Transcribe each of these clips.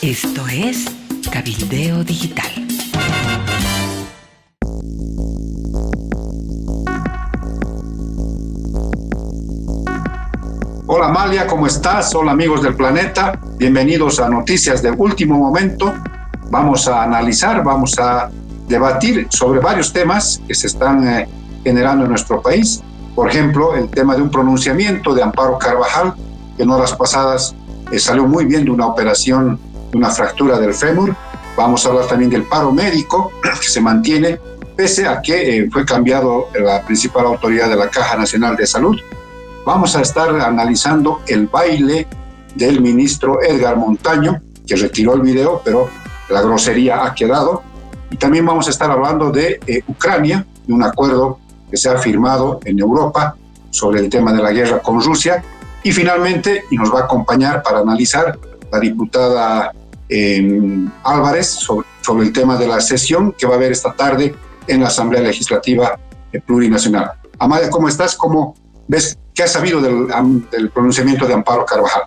Esto es Cabildeo Digital. Hola Amalia, ¿cómo estás? Hola amigos del planeta, bienvenidos a Noticias de Último Momento. Vamos a analizar, vamos a debatir sobre varios temas que se están generando en nuestro país. Por ejemplo, el tema de un pronunciamiento de Amparo Carvajal, que en horas pasadas salió muy bien de una operación, de una fractura del fémur. Vamos a hablar también del paro médico, que se mantiene, pese a que fue cambiado la principal autoridad de la Caja Nacional de Salud. Vamos a estar analizando el baile del ministro Edgar Montaño, que retiró el video, pero la grosería ha quedado. Y también vamos a estar hablando de Ucrania, de un acuerdo que se ha firmado en Europa sobre el tema de la guerra con Rusia. Y finalmente, y nos va a acompañar para analizar la diputada Álvarez sobre el tema de la sesión que va a haber esta tarde en la Asamblea Legislativa Plurinacional. Amalia, ¿cómo estás? ¿Cómo ves? ¿Qué has sabido del pronunciamiento de Amparo Carvajal?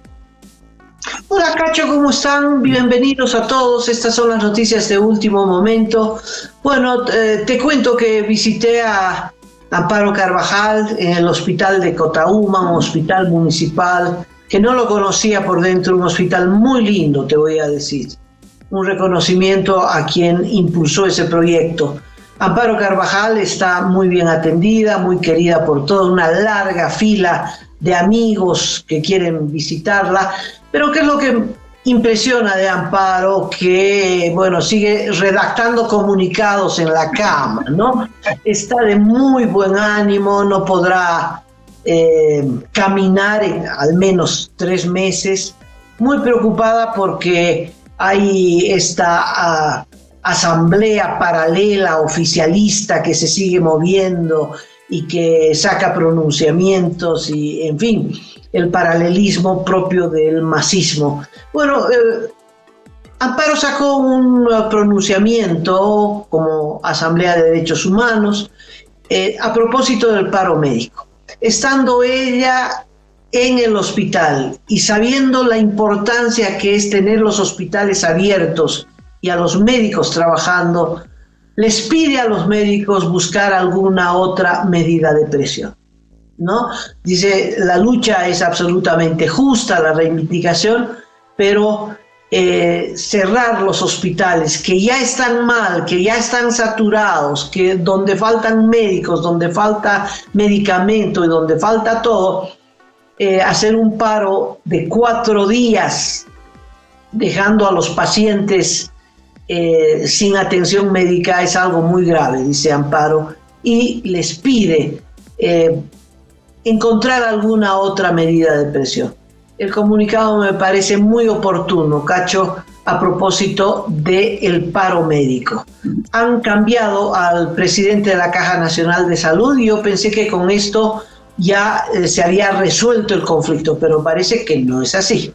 Hola Cacho, ¿cómo están? Bienvenidos a todos. Estas son las noticias de último momento. Bueno, te cuento que visité a Amparo Carvajal en el hospital de Cotaúma, un hospital municipal que no lo conocía por dentro, un hospital muy lindo, te voy a decir. Un reconocimiento a quien impulsó ese proyecto. Amparo Carvajal está muy bien atendida, muy querida por toda una larga fila de amigos que quieren visitarla, pero ¿qué es lo que impresiona de Amparo? Que, bueno, sigue redactando comunicados en la cama, ¿no? Está de muy buen ánimo, no podrá caminar en al menos 3 meses, muy preocupada porque hay esta asamblea paralela oficialista que se sigue moviendo y que saca pronunciamientos y, en fin, el paralelismo propio del masismo. Bueno, Amparo sacó un pronunciamiento como Asamblea de Derechos Humanos a propósito del paro médico. Estando ella en el hospital y sabiendo la importancia que es tener los hospitales abiertos y a los médicos trabajando, les pide a los médicos buscar alguna otra medida de presión, ¿no? Dice, la lucha es absolutamente justa, la reivindicación, pero cerrar los hospitales que ya están mal, que ya están saturados, que donde faltan médicos, donde falta medicamento y donde falta todo, hacer un paro de 4 días, dejando a los pacientes sin atención médica, es algo muy grave, dice Amparo, y les pide encontrar alguna otra medida de presión. El comunicado me parece muy oportuno, Cacho, a propósito del paro médico. Han cambiado al presidente de la Caja Nacional de Salud y yo pensé que con esto ya se había resuelto el conflicto, pero parece que no es así.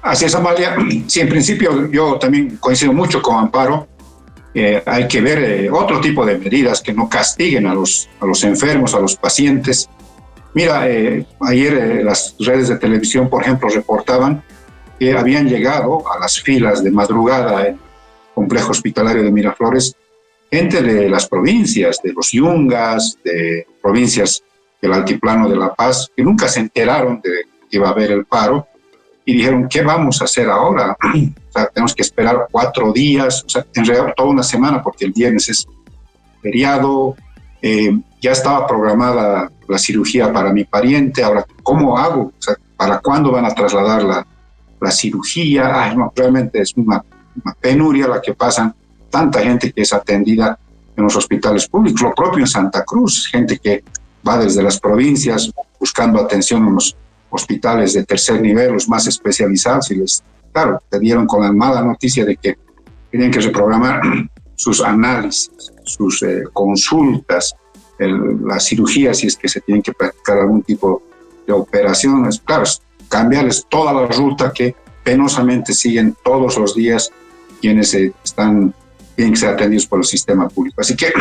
Así es, Amalia. Sí, en principio yo también coincido mucho con Amparo. Hay que ver otro tipo de medidas que no castiguen a los enfermos, a los pacientes. Mira, ayer las redes de televisión, por ejemplo, reportaban que habían llegado a las filas de madrugada en el complejo hospitalario de Miraflores gente de las provincias, de los Yungas, de provincias del Altiplano de La Paz, que nunca se enteraron de que iba a haber el paro y dijeron, ¿qué vamos a hacer ahora? O sea, tenemos que esperar 4 días, o sea, en realidad toda una semana, porque el viernes es feriado. Ya estaba programada la cirugía para mi pariente, ahora, ¿cómo hago? O sea, ¿para cuándo van a trasladar la cirugía? Ay, no, realmente es una penuria la que pasan tanta gente que es atendida en los hospitales públicos, lo propio en Santa Cruz, gente que va desde las provincias buscando atención en los hospitales de tercer nivel, los más especializados, y claro, te dieron con la mala noticia de que tenían que reprogramar sus análisis, sus consultas, la cirugía, si es que se tienen que practicar algún tipo de operaciones. Claro, cambiarles toda la ruta que penosamente siguen todos los días quienes tienen que ser atendidos por el sistema público. Así que,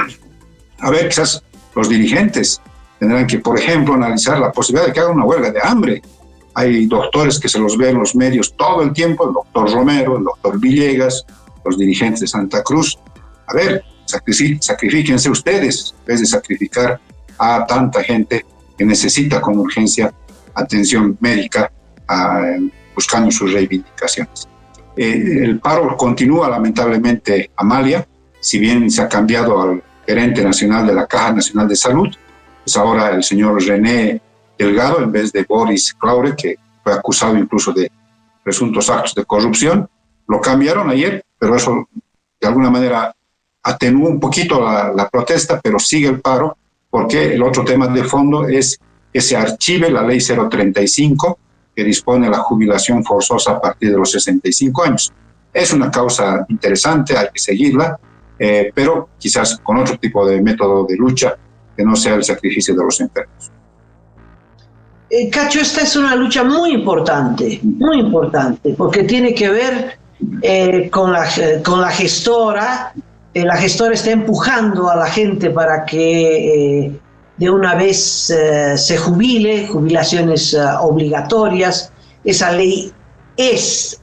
a ver, quizás los dirigentes tendrán que, por ejemplo, analizar la posibilidad de que hagan una huelga de hambre. hay doctores que se los ve en los medios todo el tiempo, el doctor Romero, el doctor Villegas, los dirigentes de Santa Cruz. A ver, sacrifíquense ustedes, en vez de sacrificar a tanta gente que necesita con urgencia atención médica, buscando sus reivindicaciones. El paro continúa, lamentablemente, Amalia, si bien se ha cambiado al gerente nacional de la Caja Nacional de Salud, es ahora el señor René Delgado en vez de Boris Claure, que fue acusado incluso de presuntos actos de corrupción. Lo cambiaron ayer, pero eso de alguna manera atenuó un poquito la protesta, pero sigue el paro, porque el otro tema de fondo es que se archive la ley 035, que dispone la jubilación forzosa a partir de los 65 años. Es una causa interesante, hay que seguirla, pero quizás con otro tipo de método de lucha que no sea el sacrificio de los enfermos. Cacho, esta es una lucha muy importante, porque tiene que ver con la gestora. La gestora está empujando a la gente para que de una vez se jubile, jubilaciones obligatorias. Esa ley es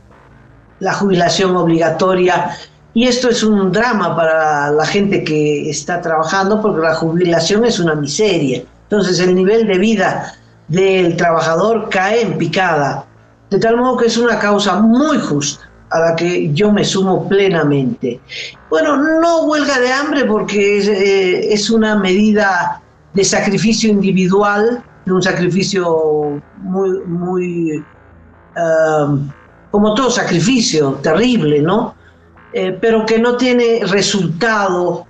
la jubilación obligatoria y esto es un drama para la gente que está trabajando porque la jubilación es una miseria. Entonces el nivel de vida del trabajador cae en picada, de tal modo que es una causa muy justa a la que yo me sumo plenamente. Bueno, no huelga de hambre porque es una medida de sacrificio individual, de un sacrificio muy como todo sacrificio, terrible, ¿no? Pero que no tiene resultado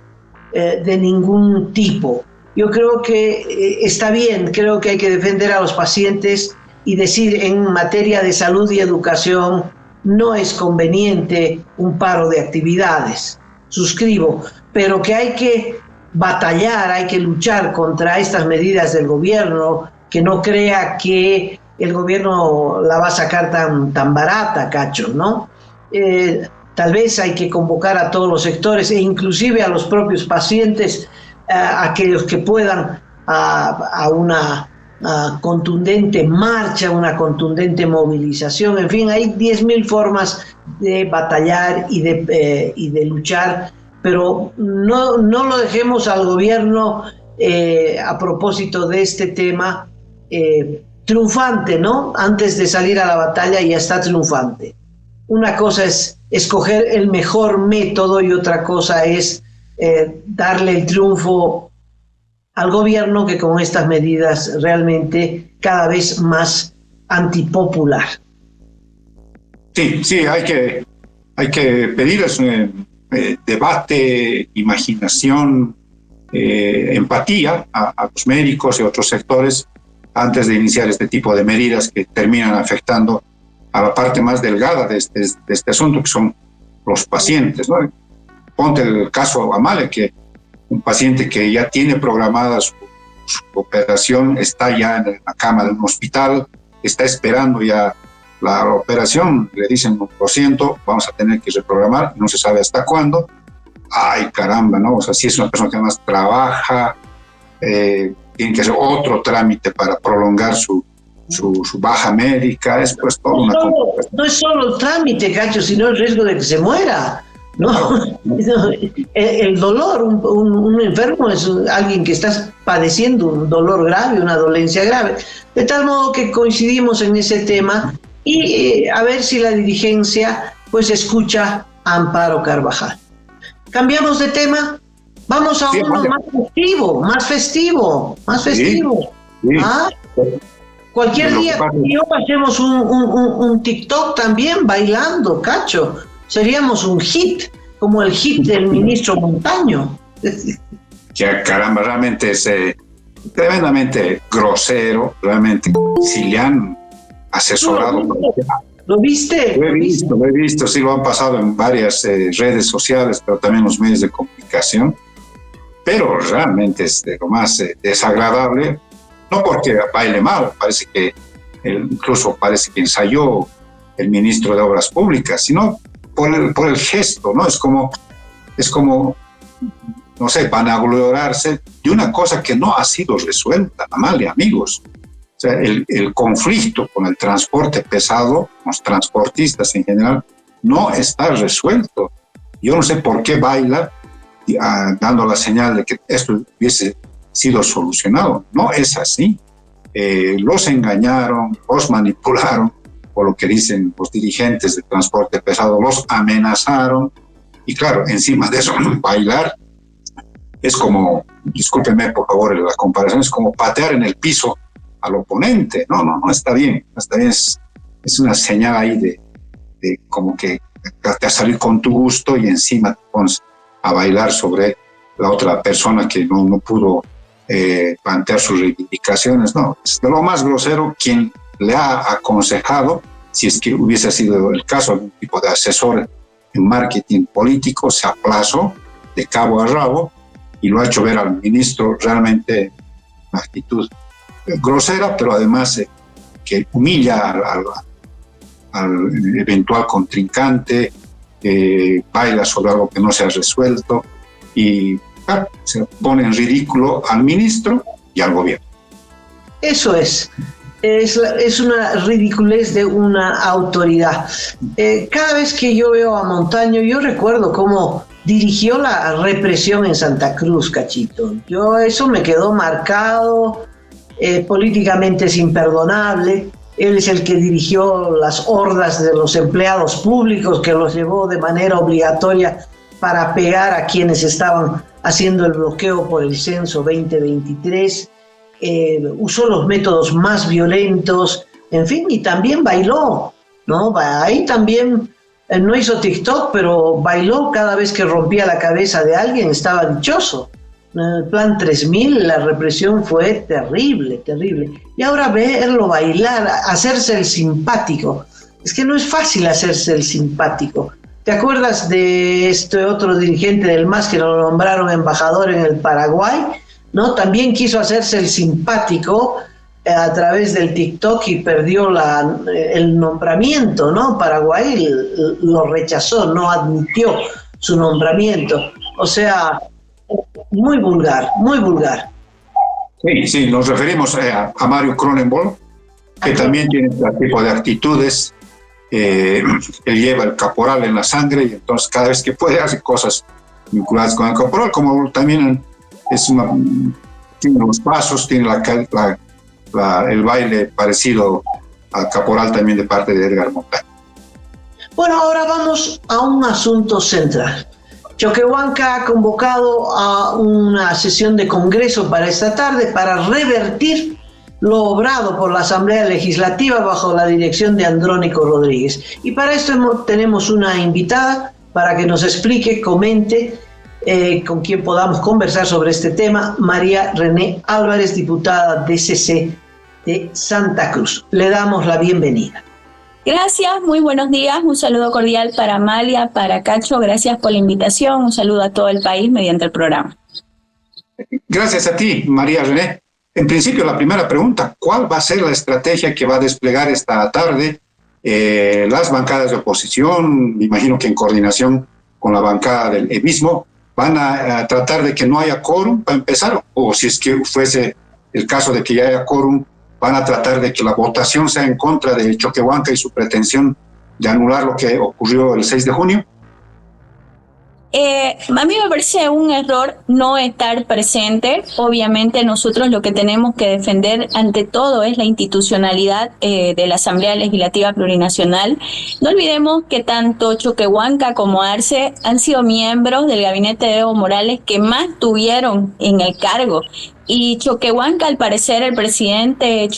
de ningún tipo. Yo creo que está bien, creo que hay que defender a los pacientes y decir en materia de salud y educación no es conveniente un paro de actividades, suscribo, pero que hay que batallar, hay que luchar contra estas medidas del gobierno, que no crea que el gobierno la va a sacar tan barata, Cacho, ¿no? Tal vez hay que convocar a todos los sectores e inclusive a los propios pacientes, aquellos que puedan, a una contundente marcha, una contundente movilización. En fin, hay 10.000 formas de batallar y de luchar, pero no lo dejemos al gobierno a propósito de este tema triunfante, ¿no? Antes de salir a la batalla ya está triunfante. Una cosa es escoger el mejor método y otra cosa es darle el triunfo al gobierno que con estas medidas realmente cada vez más antipopular. Sí, hay que pedirles debate, imaginación, empatía a los médicos y otros sectores antes de iniciar este tipo de medidas que terminan afectando a la parte más delgada de este asunto, que son los pacientes, ¿no? Ponte el caso Amale, que un paciente que ya tiene programada su operación, está ya en la cama de un hospital, está esperando ya la operación, le dicen, lo siento, vamos a tener que reprogramar, no se sabe hasta cuándo. Ay, caramba, ¿no? O sea, si es una persona que además trabaja, tiene que hacer otro trámite para prolongar su baja médica, es pues toda una complicación. No es solo el trámite, Cacho, sino el riesgo de que se muera. No, el dolor, un enfermo es alguien que está padeciendo un dolor grave, una dolencia grave. De tal modo que coincidimos en ese tema y a ver si la dirigencia pues escucha a Amparo Carvajal. Cambiamos de tema, vamos a uno más festivo. Sí. ¿Ah? Cualquier día hacemos un TikTok también bailando, Cacho. Seríamos un hit, como el hit del ministro Montaño. Ya, caramba, realmente es tremendamente grosero, realmente si le han asesorado. ¿Lo viste? Lo he visto, sí, lo han pasado en varias redes sociales, pero también en los medios de comunicación. Pero realmente es de lo más desagradable, no porque baile mal, parece que incluso parece que ensayó el ministro de Obras Públicas, sino por el gesto, ¿no? Es como, no sé, vanagloriarse de una cosa que no ha sido resuelta, Amalia, amigos. O sea, el conflicto con el transporte pesado, los transportistas en general, no está resuelto. Yo no sé por qué baila dando la señal de que esto hubiese sido solucionado. No es así. Los engañaron, los manipularon, por lo que dicen los dirigentes de transporte pesado, los amenazaron. Y claro, encima de eso, bailar es como, discúlpenme por favor la comparación, es como patear en el piso al oponente. No está bien, no está bien. Es una señal ahí de como que te a salir con tu gusto y encima te pones a bailar sobre la otra persona que no pudo plantear sus reivindicaciones. No, es de lo más grosero. Quien le ha aconsejado, si es que hubiese sido el caso, algún tipo de asesor en marketing político, se aplazó de cabo a rabo y lo ha hecho ver al ministro realmente una actitud grosera, pero además que humilla al eventual contrincante, baila sobre algo que no se ha resuelto y se pone en ridículo al ministro y al gobierno. Eso es una ridiculez de una autoridad. Cada vez que yo veo a Montaño, yo recuerdo cómo dirigió la represión en Santa Cruz, Cachito. Eso me quedó marcado, políticamente es imperdonable. Él es el que dirigió las hordas de los empleados públicos que los llevó de manera obligatoria para pegar a quienes estaban haciendo el bloqueo por el censo 2023. Usó los métodos más violentos, en fin, y también bailó, ¿no? Ahí también no hizo TikTok, pero bailó cada vez que rompía la cabeza de alguien, estaba dichoso. En el plan 3000 la represión fue terrible, terrible. Y ahora verlo bailar, hacerse el simpático. Es que no es fácil hacerse el simpático. ¿Te acuerdas de este otro dirigente del MAS que lo nombraron embajador en el Paraguay? ¿No? También quiso hacerse el simpático a través del TikTok y perdió el nombramiento, ¿no? Paraguay lo rechazó, no admitió su nombramiento. O sea, muy vulgar, muy vulgar. Sí, nos referimos a Mario Cronenberg, que también tiene este tipo de actitudes. Él lleva el caporal en la sangre y entonces cada vez que puede hace cosas vinculadas con el caporal, como también tiene los pasos, tiene el baile parecido al caporal también de parte de Edgar Montaño. Bueno, ahora vamos a un asunto central. Choquehuanca ha convocado a una sesión de congreso para esta tarde para revertir lo obrado por la Asamblea Legislativa bajo la dirección de Andrónico Rodríguez. Y para esto tenemos una invitada para que nos explique, comente, con quien podamos conversar sobre este tema, María René Álvarez, diputada DCC de Santa Cruz. Le damos la bienvenida. Gracias, muy buenos días, un saludo cordial para Amalia, para Cacho, gracias por la invitación, un saludo a todo el país mediante el programa. Gracias a ti, María René. En principio, la primera pregunta, ¿cuál va a ser la estrategia que va a desplegar esta tarde las bancadas de oposición? Me imagino que en coordinación con la bancada del mismo, ¿van a tratar de que no haya quórum para empezar? O si es que fuese el caso de que ya haya quórum, ¿van a tratar de que la votación sea en contra de Choquehuanca y su pretensión de anular lo que ocurrió el 6 de junio? A mí me parece un error no estar presente. Obviamente nosotros lo que tenemos que defender ante todo es la institucionalidad de la Asamblea Legislativa Plurinacional. No olvidemos que tanto Choquehuanca como Arce han sido miembros del gabinete de Evo Morales que más tuvieron en el cargo. Y Choquehuanca, al parecer, el presidente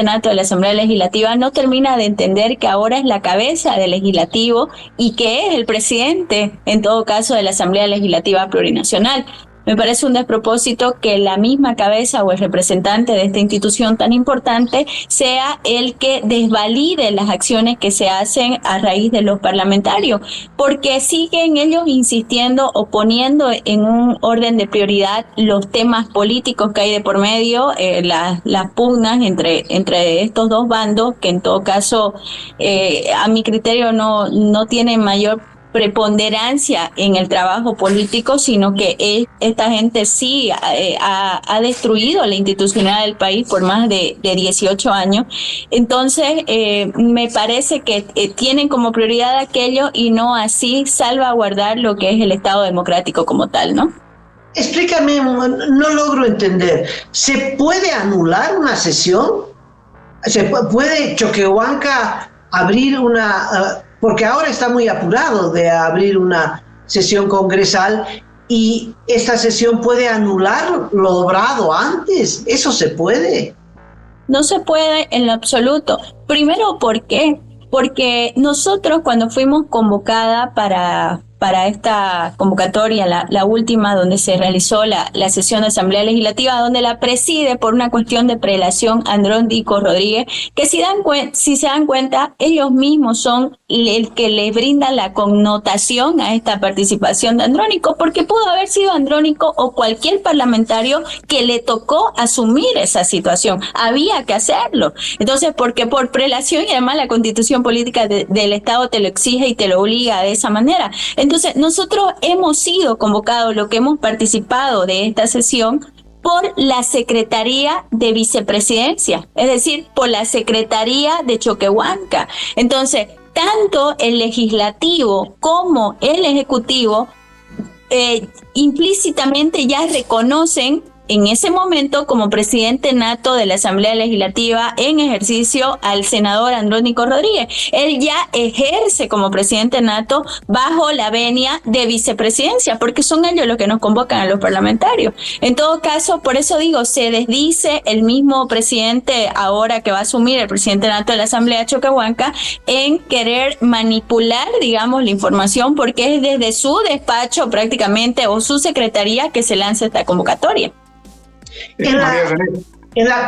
nato de la Asamblea Legislativa, no termina de entender que ahora es la cabeza del legislativo y que es el presidente, en todo caso, de la Asamblea Legislativa Plurinacional. Me parece un despropósito que la misma cabeza o el representante de esta institución tan importante sea el que desvalide las acciones que se hacen a raíz de los parlamentarios, porque siguen ellos insistiendo o poniendo en un orden de prioridad los temas políticos que hay de por medio, las pugnas entre estos dos bandos, que en todo caso a mi criterio no tienen mayor preponderancia en el trabajo político, sino que esta gente sí ha destruido la institucionalidad del país por más de 18 años. Entonces, me parece que tienen como prioridad aquello y no así salvaguardar lo que es el Estado democrático como tal, ¿no? Explícame, no logro entender. ¿Se puede anular una sesión? ¿Se puede Choquehuanca abrir una...? Porque ahora está muy apurado de abrir una sesión congresal y esta sesión puede anular lo obrado antes. ¿Eso se puede? No se puede en lo absoluto. Primero, ¿por qué? Porque nosotros cuando fuimos convocada para esta convocatoria, la última donde se realizó la sesión de Asamblea Legislativa, donde la preside por una cuestión de prelación Andrónico Rodríguez, que si se dan cuenta, ellos mismos son el que le brinda la connotación a esta participación de Andrónico, porque pudo haber sido Andrónico o cualquier parlamentario que le tocó asumir esa situación. Había que hacerlo. Entonces, porque por prelación, y además la Constitución Política del Estado te lo exige y te lo obliga de esa manera. Entonces, nosotros hemos sido convocados, lo que hemos participado de esta sesión, por la Secretaría de Vicepresidencia, es decir, por la Secretaría de Choquehuanca. Entonces, tanto el legislativo como el ejecutivo implícitamente ya reconocen en ese momento como presidente nato de la Asamblea Legislativa en ejercicio al senador Andrónico Rodríguez. Él ya ejerce como presidente nato bajo la venia de vicepresidencia, porque son ellos los que nos convocan a los parlamentarios. En todo caso, por eso digo, se desdice el mismo presidente ahora que va a asumir, el presidente nato de la Asamblea Choquehuanca, en querer manipular, digamos, la información, porque es desde su despacho prácticamente o su secretaría que se lanza esta convocatoria.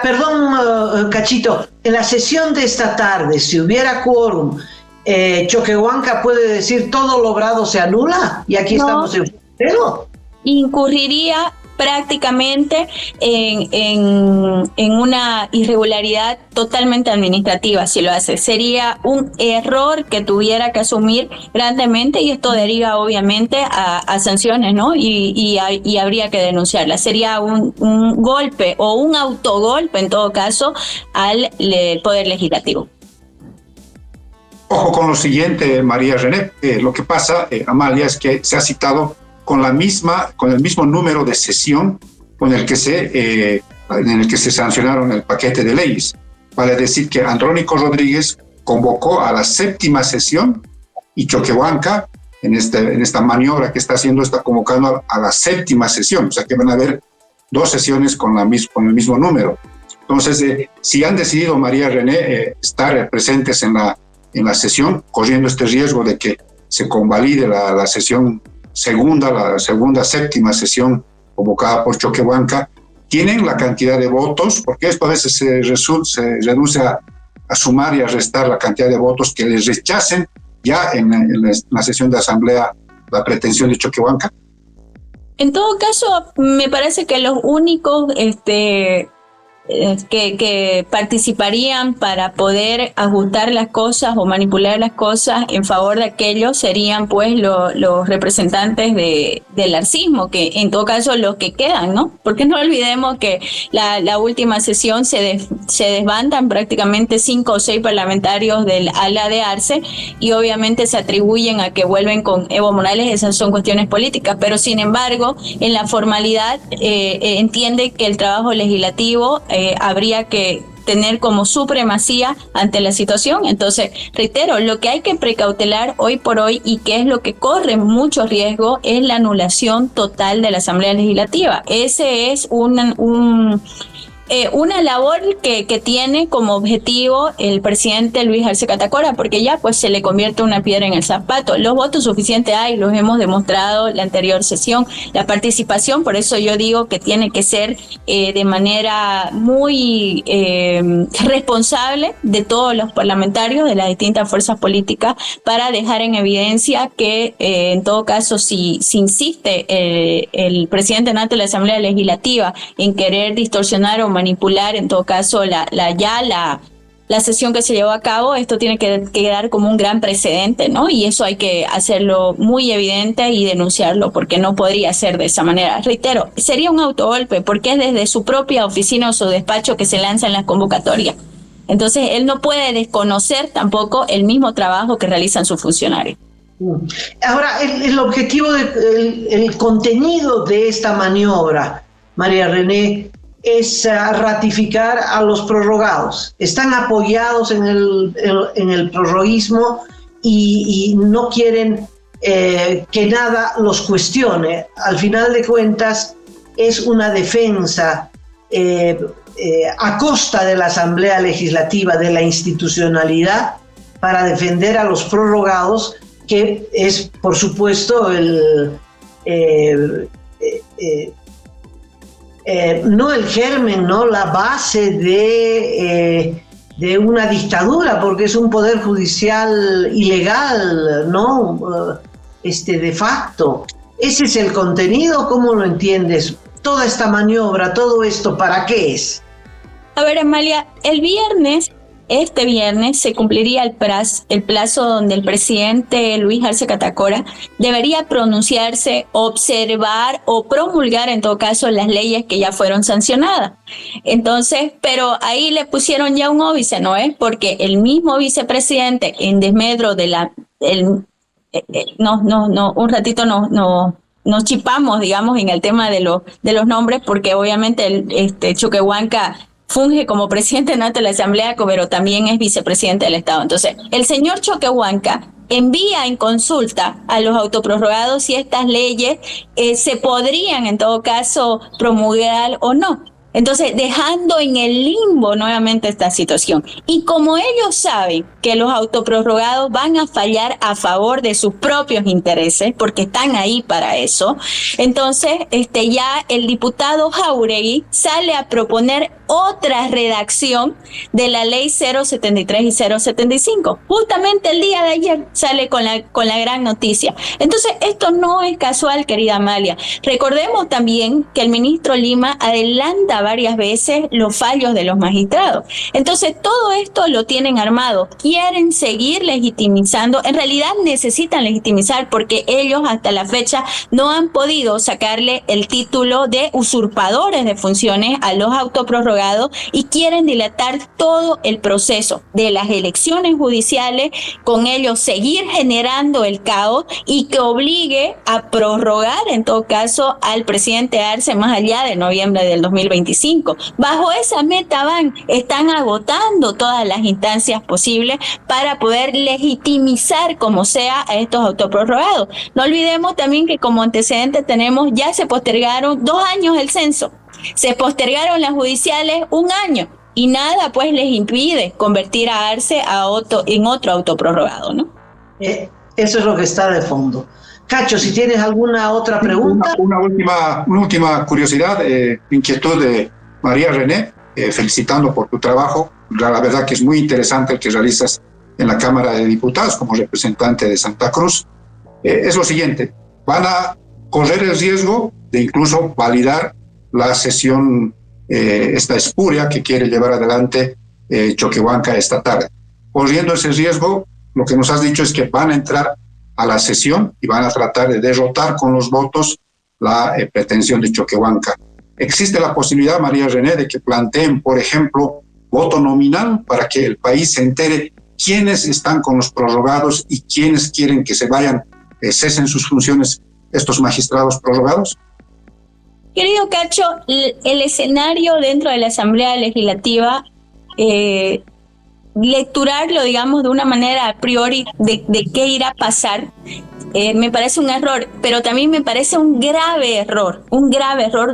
Perdón, Cachito, en la sesión de esta tarde, si hubiera quórum, Choquehuanca puede decir todo logrado se anula y aquí estamos en febrero. Incurriría prácticamente en una irregularidad totalmente administrativa si lo hace. Sería un error que tuviera que asumir grandemente y esto deriva obviamente a sanciones, ¿no? Y habría que denunciarla. Sería un golpe o un autogolpe en todo caso al Poder Legislativo. Ojo con lo siguiente, María René. Lo que pasa, Amalia, es que se ha citado con el mismo número de sesión en el que se sancionaron el paquete de leyes. Vale decir que Andrónico Rodríguez convocó a la 7ª sesión y Choquehuanca, en esta maniobra que está haciendo, está convocando a la 7ª sesión. O sea que van a haber 2 sesiones con el mismo número. Entonces, si han decidido, María René, estar presentes en la sesión, corriendo este riesgo de que se convalide la sesión la segunda 7ª sesión convocada por Choquehuanca, tienen la cantidad de votos, porque esto a veces se reduce a sumar y a restar la cantidad de votos que les rechacen ya en la sesión de asamblea la pretensión de Choquehuanca. En todo caso, me parece que los únicos que participarían para poder ajustar las cosas o manipular las cosas en favor de aquellos serían pues los representantes del arcismo, que en todo caso los que quedan, ¿no? Porque no olvidemos que la última sesión se desbandan prácticamente 5 o 6 parlamentarios del ala de Arce y obviamente se atribuyen a que vuelven con Evo Morales. Esas son cuestiones políticas, pero sin embargo en la formalidad entiende que el trabajo legislativo habría que tener como supremacía ante la situación. Entonces, reitero, lo que hay que precautelar hoy por hoy y que es lo que corre mucho riesgo es la anulación total de la Asamblea Legislativa. Ese es una labor que tiene como objetivo el presidente Luis Arce Catacora, porque ya pues se le convierte una piedra en el zapato. Los votos suficientes hay, los hemos demostrado la anterior sesión, la participación, por eso yo digo que tiene que ser de manera muy responsable de todos los parlamentarios de las distintas fuerzas políticas para dejar en evidencia que en todo caso si insiste el presidente nato de la Asamblea Legislativa en querer distorsionar o manipular en todo caso la la sesión que se llevó a cabo, esto tiene que quedar como un gran precedente, ¿no? Y eso hay que hacerlo muy evidente y denunciarlo, porque no podría ser de esa manera. Reitero, sería un autogolpe, porque es desde su propia oficina o su despacho que se lanzan las convocatorias. Entonces, él no puede desconocer tampoco el mismo trabajo que realizan sus funcionarios. Ahora, el objetivo, el contenido de esta maniobra, María René, es ratificar a los prorrogados. Están apoyados en el prorroguismo y no quieren que nada los cuestione. Al final de cuentas, es una defensa a costa de la Asamblea Legislativa, de la institucionalidad, para defender a los prorrogados, que es, por supuesto, no el germen, no la base de una dictadura, porque es un poder judicial ilegal, ¿no? De facto. ¿Ese es el contenido? ¿Cómo lo entiendes? Toda esta maniobra, todo esto, ¿para qué es? A ver, Amalia, este viernes se cumpliría el plazo donde el presidente Luis Arce Catacora debería pronunciarse, observar o promulgar en todo caso las leyes que ya fueron sancionadas. Entonces, pero ahí le pusieron ya un óbice, ¿no es? Porque el mismo vicepresidente, en desmedro de un ratito nos chipamos, digamos, en el tema de los nombres, porque obviamente Choquehuanca funge como presidente nato de la Asamblea, pero también es vicepresidente del Estado. Entonces, el señor Choquehuanca envía en consulta a los autoprorrogados si estas leyes se podrían, en todo caso, promulgar o no. Entonces, dejando en el limbo nuevamente esta situación. Y como ellos saben que los autoprorrogados van a fallar a favor de sus propios intereses, porque están ahí para eso, entonces ya el diputado Jáuregui sale a proponer otra redacción de la ley 073 y 075. Justamente el día de ayer sale con la gran noticia. Entonces, esto no es casual, querida Amalia. Recordemos también que el ministro Lima adelanta varias veces los fallos de los magistrados. Entonces, todo esto lo tienen armado. Quieren seguir legitimizando. En realidad necesitan legitimizar, porque ellos hasta la fecha no han podido sacarle el título de usurpadores de funciones a los autoprorrogados y quieren dilatar todo el proceso de las elecciones judiciales, con ellos seguir generando el caos y que obligue a prorrogar en todo caso al presidente Arce más allá de noviembre del 2025. Bajo esa meta están agotando todas las instancias posibles para poder legitimizar como sea a estos autoprorrogados. No olvidemos también que como antecedente ya se postergaron 2 años el censo. Se postergaron las judiciales 1 año y nada pues les impide convertir a Arce en otro autoprorrogado, ¿no? Eso es lo que está de fondo. Cacho, si tienes alguna otra pregunta. Una última curiosidad, inquietud de María René, felicitando por tu trabajo. La verdad que es muy interesante el que realizas en la Cámara de Diputados como representante de Santa Cruz. Es lo siguiente, van a correr el riesgo de incluso validar la sesión esta espuria que quiere llevar adelante Choquehuanca esta tarde. Corriendo ese riesgo, lo que nos has dicho es que van a entrar a la sesión y van a tratar de derrotar con los votos la pretensión de Choquehuanca. ¿Existe la posibilidad, María René, de que planteen, por ejemplo, voto nominal para que el país se entere quiénes están con los prorrogados y quiénes quieren que se vayan, cesen sus funciones estos magistrados prorrogados? Querido Cacho, el escenario dentro de la Asamblea Legislativa, lecturarlo, digamos, de una manera a priori de qué irá a pasar, me parece un error, pero también me parece un grave error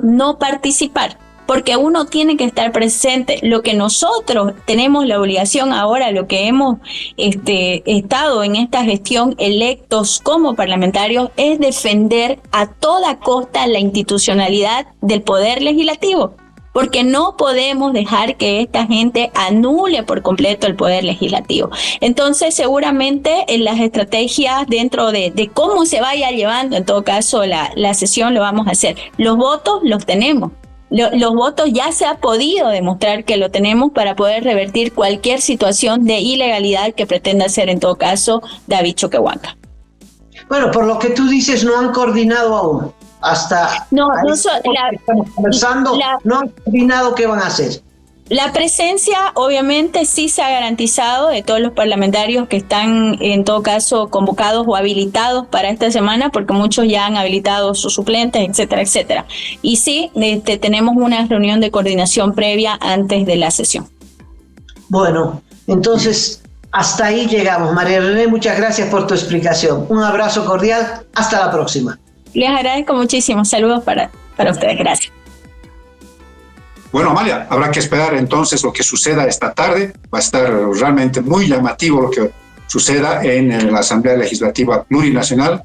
no participar, porque uno tiene que estar presente. Lo que nosotros tenemos la obligación ahora, lo que hemos estado en esta gestión electos como parlamentarios, es defender a toda costa la institucionalidad del Poder Legislativo, porque no podemos dejar que esta gente anule por completo el Poder Legislativo. Entonces, seguramente en las estrategias dentro de cómo se vaya llevando, en todo caso, la sesión, lo vamos a hacer. Los votos los tenemos. los votos ya se ha podido demostrar que lo tenemos para poder revertir cualquier situación de ilegalidad que pretenda hacer en todo caso David Choquehuanca. Bueno, por lo que tú dices, no han coordinado aún. Hasta no estamos conversando, no han coordinado qué van a hacer. La presencia obviamente sí se ha garantizado de todos los parlamentarios que están en todo caso convocados o habilitados para esta semana, porque muchos ya han habilitado sus suplentes, etcétera, etcétera. Y sí, tenemos una reunión de coordinación previa antes de la sesión. Bueno, entonces hasta ahí llegamos. María René, muchas gracias por tu explicación. Un abrazo cordial, hasta la próxima. Les agradezco muchísimo, saludos para ustedes, gracias. Bueno, Amalia, habrá que esperar entonces lo que suceda esta tarde. Va a estar realmente muy llamativo lo que suceda en la Asamblea Legislativa Plurinacional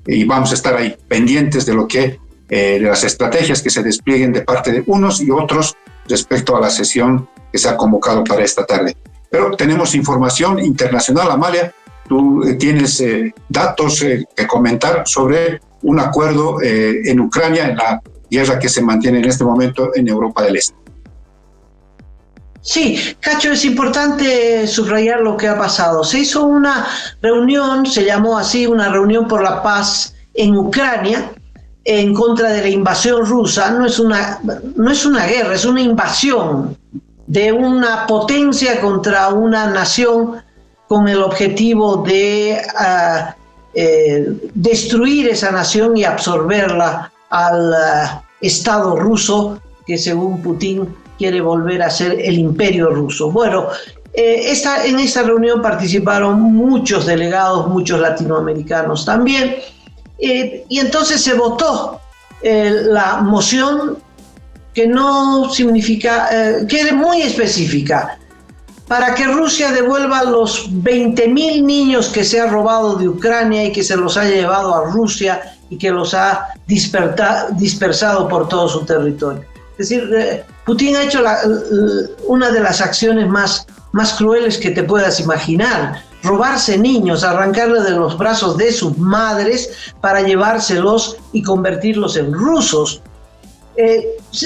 y vamos a estar ahí pendientes de lo que de las estrategias que se desplieguen de parte de unos y otros respecto a la sesión que se ha convocado para esta tarde. Pero tenemos información internacional, Amalia. Tú tienes datos que comentar sobre un acuerdo en Ucrania, en la guerra que se mantiene en este momento en Europa del Este. Sí, Cacho, es importante subrayar lo que ha pasado. Se hizo una reunión, se llamó así, una reunión por la paz en Ucrania, en contra de la invasión rusa. No es una guerra, es una invasión de una potencia contra una nación con el objetivo de destruir esa nación y absorberla al Estado ruso, que según Putin quiere volver a ser el imperio ruso. Bueno, en esta reunión participaron muchos delegados, muchos latinoamericanos también, y entonces se votó la moción que no significa, que es muy específica, para que Rusia devuelva los 20.000 niños que se ha robado de Ucrania y que se los ha llevado a Rusia y que los ha dispersado por todo su territorio. Es decir, Putin ha hecho una de las acciones más crueles que te puedas imaginar: robarse niños, arrancarle de los brazos de sus madres para llevárselos y convertirlos en rusos.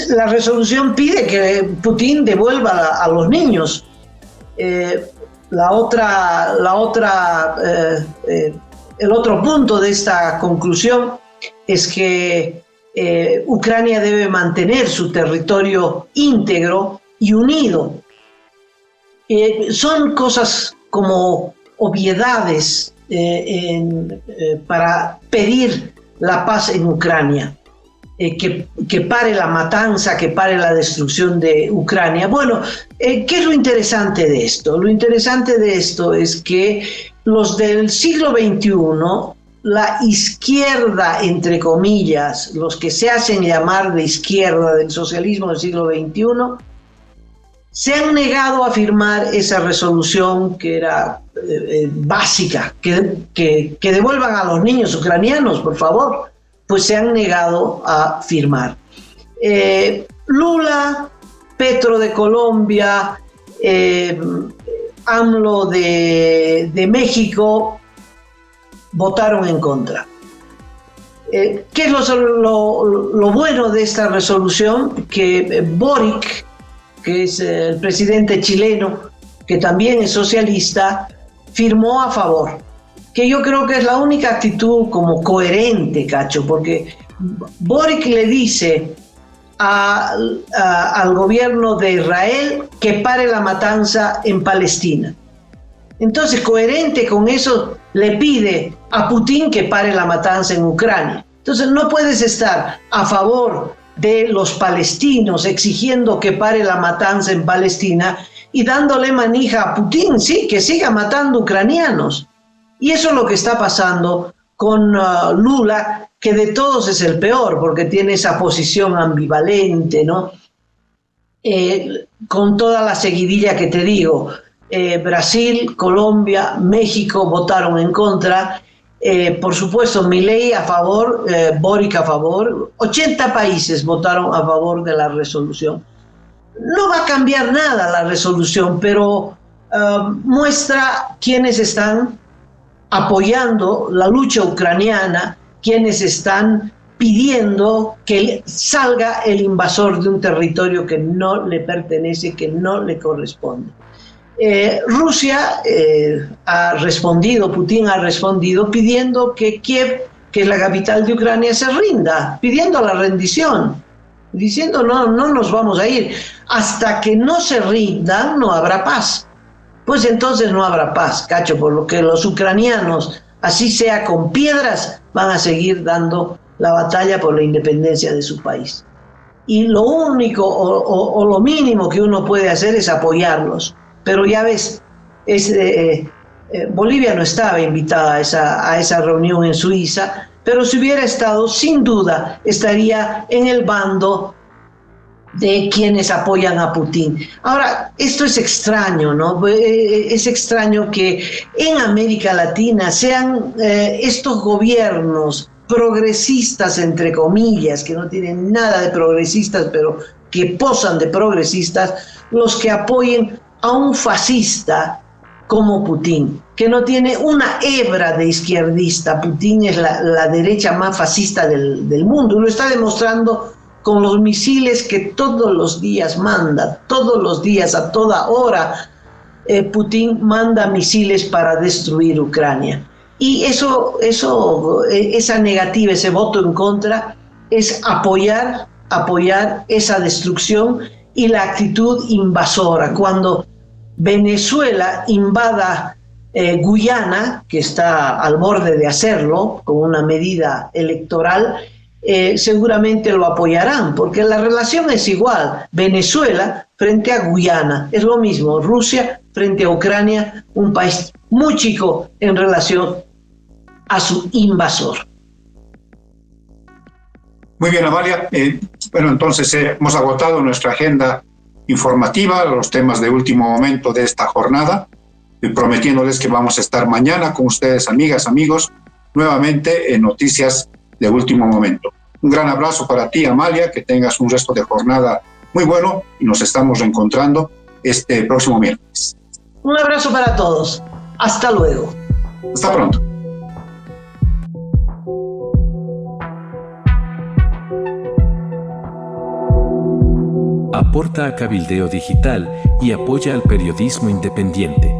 La resolución pide que Putin devuelva a los niños. El otro punto de esta conclusión es que Ucrania debe mantener su territorio íntegro y unido. Son cosas como obviedades para pedir la paz en Ucrania. Que pare la matanza, que pare la destrucción de Ucrania. Bueno, ¿qué es lo interesante de esto? Lo interesante de esto es que los del siglo XXI, la izquierda, entre comillas, los que se hacen llamar de izquierda del socialismo del siglo XXI, se han negado a firmar esa resolución que era básica, que devuelvan a los niños ucranianos, por favor. Pues se han negado a firmar. Lula, Petro de Colombia, AMLO de México votaron en contra. ¿Qué es lo bueno de esta resolución? Que Boric, que es el presidente chileno, que también es socialista, firmó a favor. Que yo creo que es la única actitud como coherente, Cacho, porque Boric le dice al gobierno de Israel que pare la matanza en Palestina. Entonces, coherente con eso, le pide a Putin que pare la matanza en Ucrania. Entonces, no puedes estar a favor de los palestinos exigiendo que pare la matanza en Palestina y dándole manija a Putin, sí, que siga matando ucranianos. Y eso es lo que está pasando con Lula, que de todos es el peor, porque tiene esa posición ambivalente, ¿no? Con toda la seguidilla que te digo, Brasil, Colombia, México votaron en contra, por supuesto Milei a favor, Boric a favor, 80 países votaron a favor de la resolución. No va a cambiar nada la resolución, pero muestra quiénes están apoyando la lucha ucraniana, quienes están pidiendo que salga el invasor de un territorio que no le pertenece, que no le corresponde. Rusia ha respondido, Putin ha respondido pidiendo que Kiev, que es la capital de Ucrania, se rinda, pidiendo la rendición, diciendo no nos vamos a ir. Hasta que no se rindan no habrá paz. Pues entonces no habrá paz, Cacho, por lo que los ucranianos, así sea con piedras, van a seguir dando la batalla por la independencia de su país. Y lo único o lo mínimo que uno puede hacer es apoyarlos. Pero ya ves, Bolivia no estaba invitada a esa reunión en Suiza, pero si hubiera estado, sin duda, estaría en el bando de quienes apoyan a Putin. Ahora, esto es extraño, ¿no? Es extraño que en América Latina sean estos gobiernos progresistas, entre comillas, que no tienen nada de progresistas, pero que posan de progresistas, los que apoyen a un fascista como Putin, que no tiene una hebra de izquierdista. Putin es la derecha más fascista del mundo, y lo está demostrando con los misiles que todos los días manda, todos los días, a toda hora, Putin manda misiles para destruir Ucrania. Y esa negativa, ese voto en contra, es apoyar esa destrucción y la actitud invasora. Cuando Venezuela invada Guyana, que está al borde de hacerlo, con una medida electoral, seguramente lo apoyarán, porque la relación es igual. Venezuela frente a Guyana, es lo mismo. Rusia frente a Ucrania, un país muy chico en relación a su invasor. Muy bien, Amalia. Bueno, entonces hemos agotado nuestra agenda informativa, los temas de último momento de esta jornada, y prometiéndoles que vamos a estar mañana con ustedes, amigas, amigos, nuevamente en Noticias de Último Momento. Un gran abrazo para ti, Amalia, que tengas un resto de jornada muy bueno y nos estamos reencontrando este próximo miércoles. Un abrazo para todos. Hasta luego. Hasta pronto. Aporta a Cabildeo Digital y apoya al periodismo independiente.